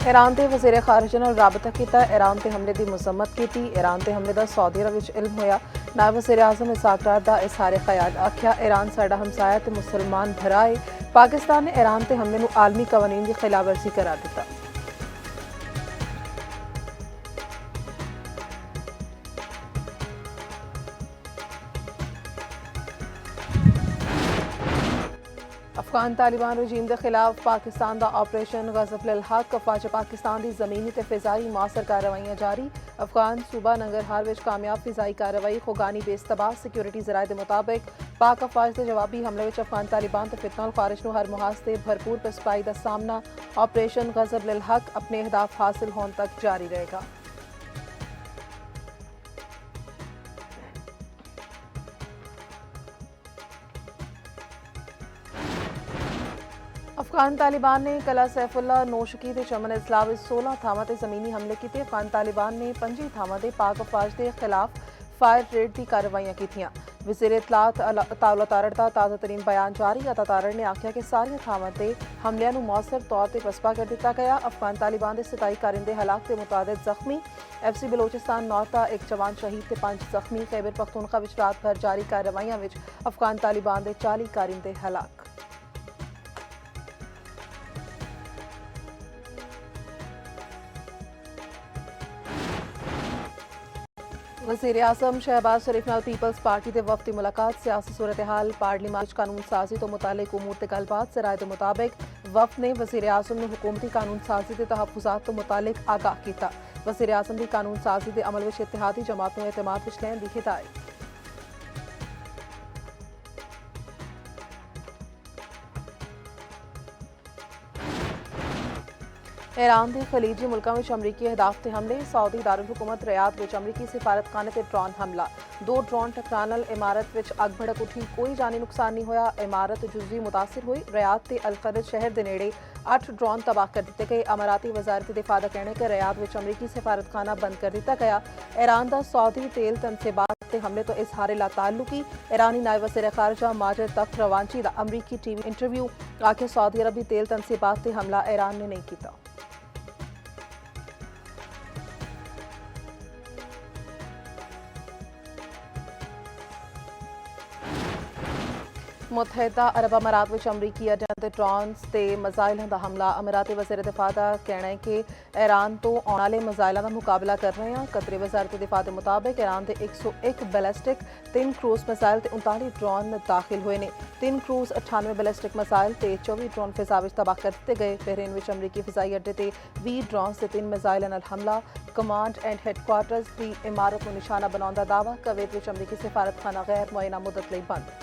Iran के वज़ीर खारजा नाल राबता किया। ईरान के हमले की मजम्मत की। ईरान के हमले का सऊदी अरब विच इल्म होया। नायब वज़ीर आज़म इसहाक डार का इजहार ख्याल। आख्या ईरान साडा हमसाया ते मुसलमान भरा है। पाकिस्तान ने ईरान के हमले नूं आलमी कवानीन की खिलाफवर्जी करार दिता। अफगान तालिबान रजीम के खिलाफ पाकिस्तान का ऑपरेशन गज़ब हक। अफवाज पाकिस्तान की ज़मीनी ते फ़िज़ाई मौसर कार्रवाइयां जारी। अफगान सूबा नंगरहार विच कामयाब फ़िज़ाई कार्रवाई। खोगानी बेस्तबाह सिक्योरिटी ज़राए के मुताबिक पाक अफवाज के जवाबी हमले विच अफगान तालिबान ते फितना खारिज नूं हर मुहाज ते भरपूर पिसपाई का सामना। ऑपरेशन गज़ब हक अपने अहदाफ हासिल होने तक जारी रहेगा। अफगान तालिबान ने कला सैफुल्ला नोशकी ते चमन इस्लाह विच 16 थावां ते ज़मीनी हमले किए। अफगान तालिबान ने 25 थावां ते पाक अफवाज के खिलाफ फायर रेड की कार्रवाइयां कीतियां। वज़ीर इतलात अताउल्ला तारड़ का ताज़ा तरीन बयान जारी। अता तारड़ ने आख्या कि सारियां थावां ते हमलियां नूं मौसर तौर पर पसपा कर दिता गया। अफगान तालिबान के 27 कारिंदे हलाक ते मुतादिद जख्मी। FC बलोचिस्तान नौता एक जवान शहीद ते 5 जख्मी। खैबर पख्तूनख्वा विच रात भर जारी कार्रवाइयां विच अफगान तालिबान के 40 कारिंदे हलाक। वज़ीर आज़म शहबाज शरीफ नाल पीपल्स पार्टी के वफद की मुलाकात। सियासी सूरत हाल पार्लियामेंट कानून साजी तो मुतालिक उमूर ते गलबात। ज़राए के मुताबिक वफद ने वज़ीर आज़म नूं हुकूमती कानून साजी के तहफ़्फ़ुज़ात तो मुतालिक आगाह किया। वज़ीर आज़म की कानून साजी के अमल विच इत्तेहादी जमात नूं एतमाद विच लैण की हिदायत। ईरान के खलीजी मुल्कों में अमरीकी अहदाफ ते हमले। सऊदी दारुल हुकूमत रियाद में अमरीकी सिफारतखाने ते ड्रोन हमला। 2 ड्रोन टकराने नाल इमारत में अग भड़क उठी। कोई जानी नुकसान नहीं होया। इमारत जुज़वी मुतासिर हुई। रियाद ते अलखरज शहर के नेड़े 8 ड्रोन तबाह कर दिए गए। अमाराती वजारत दिफा का कहना है कि रियाद में अमरीकी सिफारतखाना बंद कर दिया गया। ईरान का सऊदी तेल तनसीबात ते हमले तो इजहार ला ताल्लुकी। ईरानी नायब वज़ीर खारजा माजिद तख्त रवांची का अमरीकी टीवी इंटरव्यू। आखिर सऊदी अरब की तेल तनसीबात ते हमला ईरान ने नहीं किया। मुत्तहिदा अरब अमारात में अमरीकी अड्डियां ते ड्रोन्स ते मिसाइलों का हमला। अमाराती वज़ीर दिफा का कहना है कि ईरान तो आने वाले मिसाइलों का मुकाबला कर रहे हैं। कतरी वज़ारत दिफा के मुताबिक ईरान के 101 बैलिस्टिक 3 क्रूज मिसाइल ते 39 ड्रोन दाखिल हुए ने। 3 क्रूज 98 बैलिस्टिक मिसाइल ते 24 ड्रोन फिजा विच तबाह कर दिए गए। बहरीन में अमरीकी फिजाई अड्डे ते 20 ड्रोन्स ते 3 मिसाइलों नाल हमला। कमांड एंड हैडक्वार्टर्स की इमारत को निशाना बनाने का दावा। कुवैत में अमरीकी सिफारतखाना गैर मुअय्यना मुद्दत लई बंद।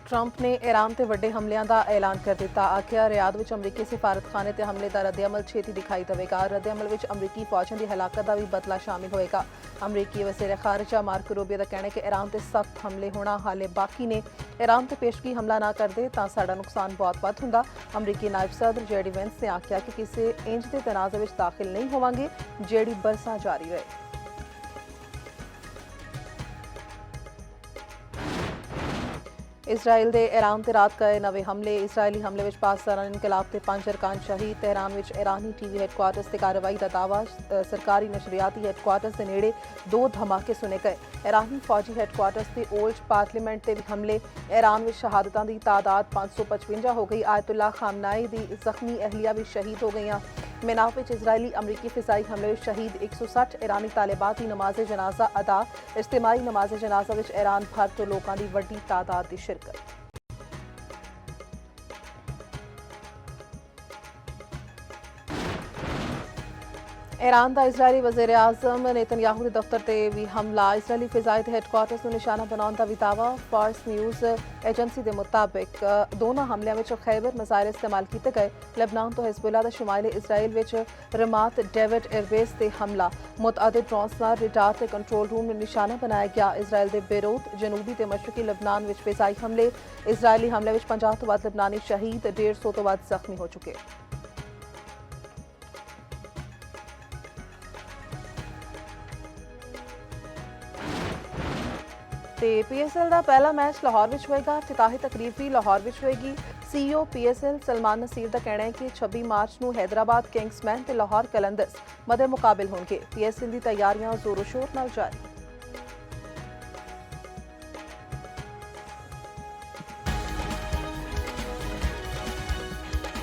ट्रंप ने ईरान ते वड्डे हमलियां का ऐलान कर दिता। आख्या रियाद विच अमरीकी सिफारतखाने ते हमले का रद्द-ए-अमल छेती दिखाई देगा। रद्द-ए-अमल विच अमरीकी फौजों की हलाकत का भी बदला शामिल होएगा। अमरीकी वज़ीर खारजा मार्को रूबियो का कहना है कि ईरान ते सख्त हमले होना हाले बाकी ने। ईरान ते पेशगी हमला ना करदे तां साडा नुकसान बहुत वध हुंदा। अमरीकी नायब सदर जेडी वेंस ने आख्या कि किसी इंज के तनाज़े विच दाखिल नहीं होवांगे जेड़ी बरसा जारी रहे। इसराइल दे ईरान ते रात गए नवे हमले। इसराइली हमले विच पाकिस्तान इनकलाब के 5 अरकान शहीद। तेहरान विच ईरानी टीवी हैडक्वार्टर्स से कार्रवाई का दावा। सरकारी नशरियाती हैडक्वार्टर्स के नेड़े 2 धमाके सुने गए। ईरानी फौजी हैडक्वार्टर्स के ओल्ड पार्लियामेंट के हमले। ईरान में शहादतां की तादाद 555 हो गई। आयतुल्ला खामनाई की जख्मी अहलिया भी शहीद हो गई। मिनाफ विच इजरायली अमरीकी फिजाई हमले में शहीद 160 ईरानी तालिबात की नमाज जनाजा अदा। इज्तिमाई नमाज जनाजा विच ईरान भर तो लोगों की वड्डी तादाद की शिरकत। ईरान का इजरायली वज़ीर आज़म नेतन्याहू के दफ्तर से भी हमला। इजरायली फिजाई हैडक्वार्टर्स को निशाना बनाने का भी दावा। फार्स न्यूज़ एजेंसी के मुताबिक दोनों हमलों में खैबर मिसाइल इस्तेमाल किए गए। लेबनान तो हिजबुल्लाह का शुमाइल इसराइल विच रमात डेविड एयरबेस से हमला। मुतअद्दिद ड्रोन्स नाल रडार ते कंट्रोल रूम में निशाना बनाया गया। इसराइल के बेरूत जनूबी ते मशरकी लेबनान विच फिजाई हमले। इसराइली हमले विच 50 तो वध लेबनानी शहीद, 150 तो वध जख्मी हो चुके। ਤੇ ਪੀਐਸਐਲ ਦਾ ਪਹਿਲਾ ਮੈਚ ਲਾਹੌਰ ਵਿੱਚ ਹੋਏਗਾ। ਇਫਤਿਤਾਹੀ ਤਕਰੀਬ ਵੀ ਲਾਹੌਰ ਵਿੱਚ ਹੋਏਗੀ। ਸੀਈਓ ਪੀਐਸਐਲ ਸਲਮਾਨ ਨਸੀਰ ਦਾ ਕਹਿਣਾ ਹੈ ਕਿ 26 ਮਾਰਚ ਨੂੰ ਹੈਦਰਾਬਾਦ ਕਿੰਗਸਮੈਨ ਤੇ ਲਾਹੌਰ ਕਲੰਦਰਸ ਮੱਦੇ ਮੁਕਾਬਲ ਹੋਣਗੇ। ਪੀਐਸਐਲ ਦੀ ਤਿਆਰੀਆਂ ਜ਼ੋਰੋ ਸ਼ੋਰ ਨਾਲ ਜਾਰੀ।